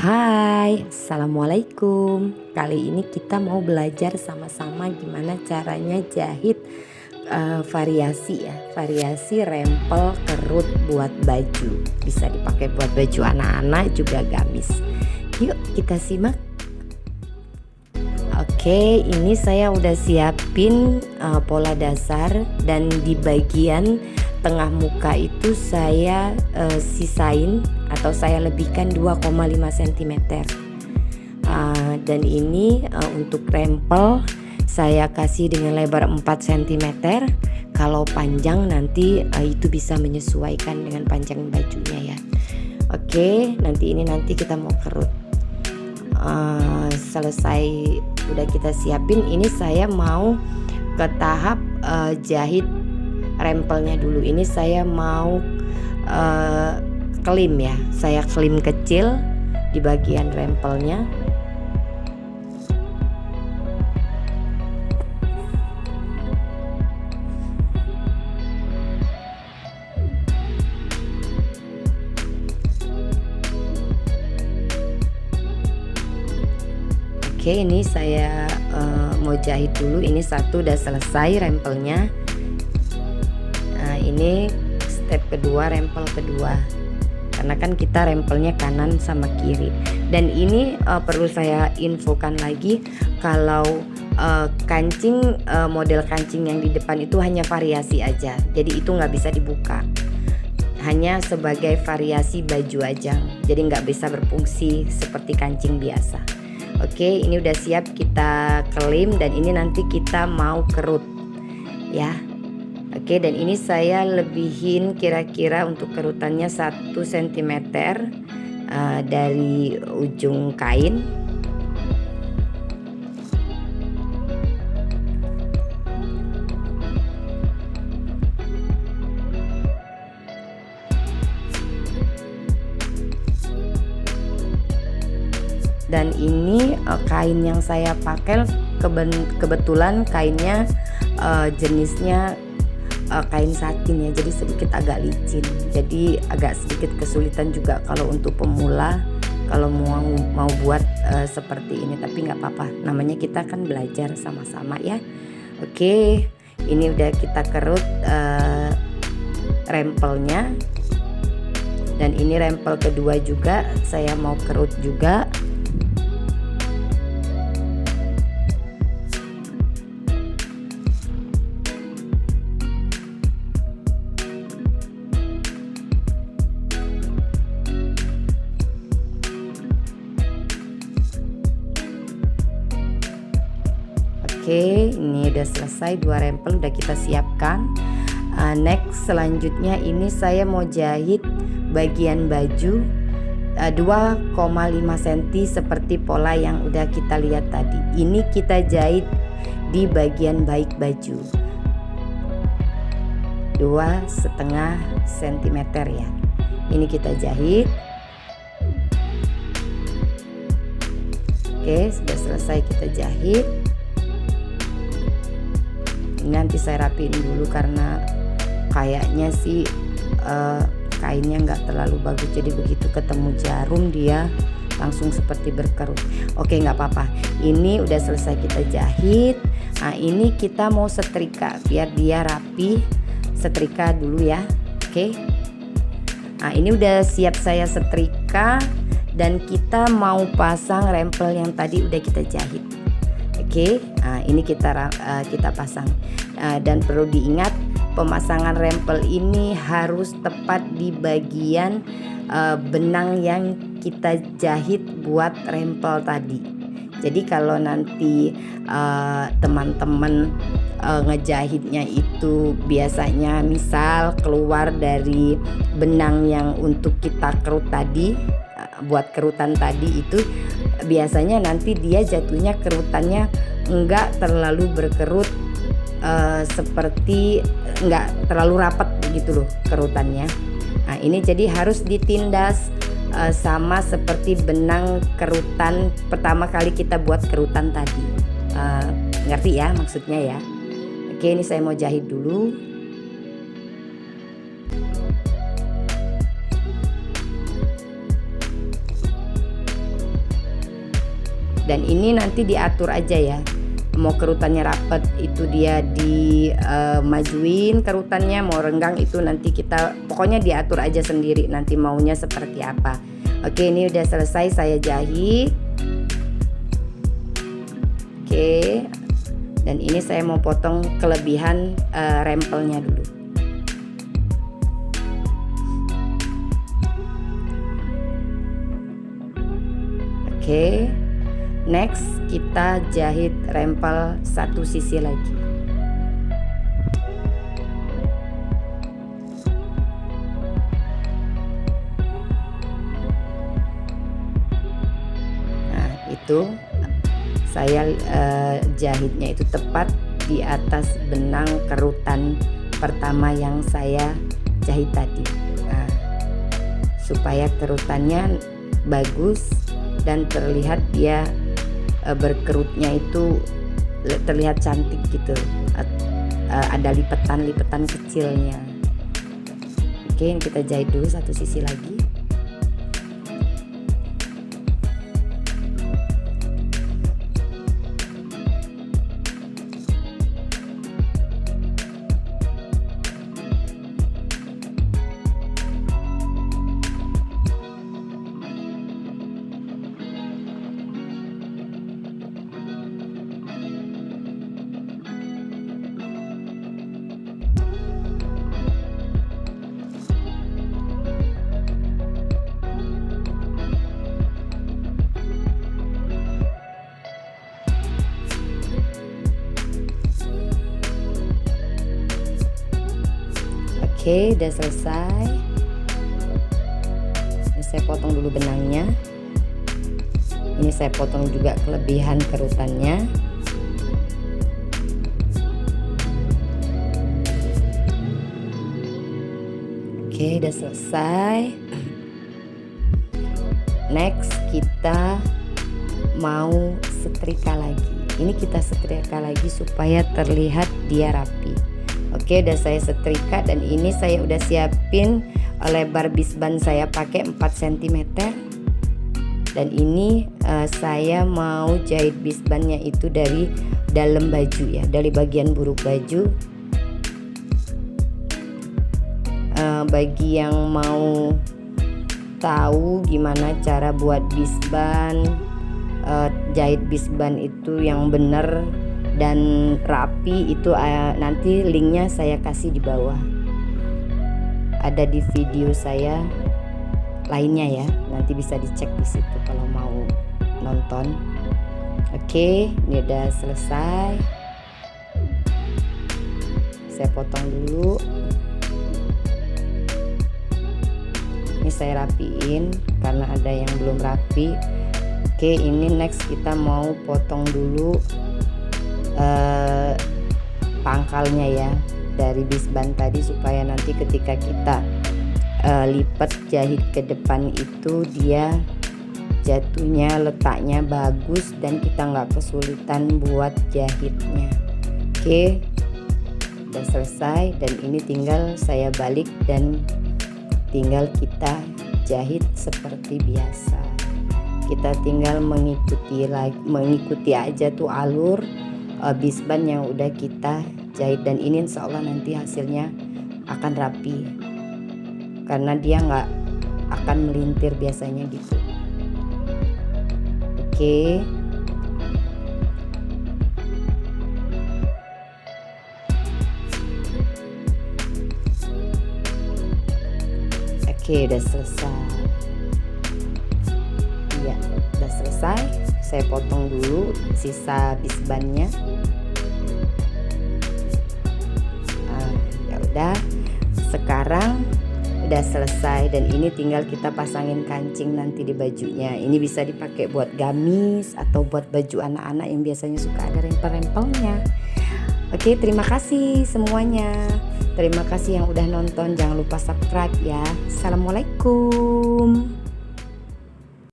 Hai, assalamualaikum. Kali ini kita mau belajar sama-sama gimana caranya jahit variasi ya, variasi rempel kerut buat baju. Bisa dipakai buat baju anak-anak juga gamis. Yuk kita simak. Oke, ini saya udah siapin pola dasar, dan di bagian tengah muka itu saya sisain atau saya lebihkan 2,5 cm. Dan ini untuk rempel saya kasih dengan lebar 4 cm. Kalau panjang nanti itu bisa menyesuaikan dengan panjang bajunya ya. Oke, nanti kita mau kerut. Selesai udah kita siapin, ini saya mau ke tahap jahit rempelnya dulu. Ini saya mau klim ya, saya klim kecil di bagian rempelnya. Oke, ini saya mau jahit dulu. Ini satu udah selesai rempelnya. Nah, ini step kedua, rempel kedua. Karena kan kita rempelnya kanan sama kiri. Dan ini perlu saya infokan lagi, kalau kancing, model kancing yang di depan itu hanya variasi aja. Jadi itu nggak bisa dibuka. Hanya sebagai variasi baju aja. Jadi nggak bisa berfungsi seperti kancing biasa. Oke, ini udah siap kita klim, dan ini nanti kita mau kerut ya. Oke, dan ini saya lebihin kira-kira untuk kerutannya 1 cm dari ujung kain. Dan ini kain yang saya pakai kebetulan kainnya jenisnya kain satin ya, jadi sedikit agak licin, jadi agak sedikit kesulitan juga kalau untuk pemula kalau mau buat seperti ini. Tapi nggak apa-apa, namanya kita kan belajar sama-sama ya. Oke, ini udah kita kerut rempelnya, dan ini rempel kedua juga saya mau kerut juga. Oke, ini udah selesai, 2 rempel udah kita siapkan. Next, selanjutnya ini saya mau jahit bagian baju 2,5 cm seperti pola yang udah kita lihat tadi. Ini kita jahit di bagian baik baju 2,5 cm ya. Ini kita jahit. Oke, sudah selesai kita jahit. Nanti saya rapiin dulu karena kayaknya sih kainnya nggak terlalu bagus, jadi begitu ketemu jarum dia langsung seperti berkerut. Oke, nggak apa-apa, ini udah selesai kita jahit. Nah, ini kita mau setrika biar dia rapi. Setrika dulu ya. Oke, nah ini udah siap saya setrika, dan kita mau pasang rempel yang tadi udah kita jahit. Oke, nah ini kita pasang, dan perlu diingat pemasangan rempel ini harus tepat di bagian benang yang kita jahit buat rempel tadi. Jadi kalau nanti teman-teman ngejahitnya itu biasanya misal keluar dari benang yang untuk kita kerut tadi, buat kerutan tadi itu biasanya nanti dia jatuhnya kerutannya enggak terlalu berkerut, seperti enggak terlalu rapat gitu loh kerutannya. Nah, ini jadi harus ditindas sama seperti benang kerutan pertama kali kita buat kerutan tadi. Ngerti ya maksudnya ya? Oke, ini saya mau jahit dulu. Dan ini nanti diatur aja ya, mau kerutannya rapet itu dia dimajuin kerutannya, mau renggang itu nanti kita pokoknya diatur aja sendiri nanti maunya seperti apa. Oke, ini udah selesai saya jahit. Oke, dan ini saya mau potong kelebihan rempelnya dulu. Oke, next kita jahit rempel satu sisi lagi. Nah, itu saya jahitnya itu tepat di atas benang kerutan pertama yang saya jahit tadi. Nah, supaya kerutannya bagus dan terlihat dia berkerutnya itu terlihat cantik gitu, ada lipetan-lipetan kecilnya. Oke, kita jahit dulu satu sisi lagi. Oke, udah selesai. Ini saya potong dulu benangnya. Ini saya potong juga kelebihan kerutannya. Oke, udah selesai. Next kita mau setrika lagi. Ini kita setrika lagi supaya terlihat dia rapi. Oke, udah saya setrika dan ini saya udah siapin lebar bisban saya pakai 4 cm. Dan ini saya mau jahit bisbannya itu dari dalam baju ya, dari bagian buruk baju. Bagi yang mau tahu gimana cara buat bisban, jahit bisban itu yang bener dan rapi itu nanti linknya saya kasih di bawah, ada di video saya lainnya ya, nanti bisa dicek di situ kalau mau nonton. Oke, ini udah selesai, saya potong dulu. Ini saya rapiin karena ada yang belum rapi. Oke, ini next kita mau potong dulu pangkalnya ya dari bisban tadi, supaya nanti ketika kita lipat jahit ke depan itu dia jatuhnya letaknya bagus dan kita nggak kesulitan buat jahitnya. Oke, udah selesai dan ini tinggal saya balik dan tinggal kita jahit seperti biasa. Kita tinggal mengikuti aja tuh alur bisban yang udah kita jahit, dan ini insya Allah nanti hasilnya akan rapi karena dia nggak akan melintir biasanya gitu. Oke, udah selesai ya, udah selesai. Saya potong dulu sisa bisbannya. Ya udah, sekarang udah selesai dan ini tinggal kita pasangin kancing nanti di bajunya. Ini bisa dipakai buat gamis atau buat baju anak-anak yang biasanya suka ada rempel-rempelnya. Oke, terima kasih semuanya. Terima kasih yang udah nonton. Jangan lupa subscribe ya. Assalamualaikum.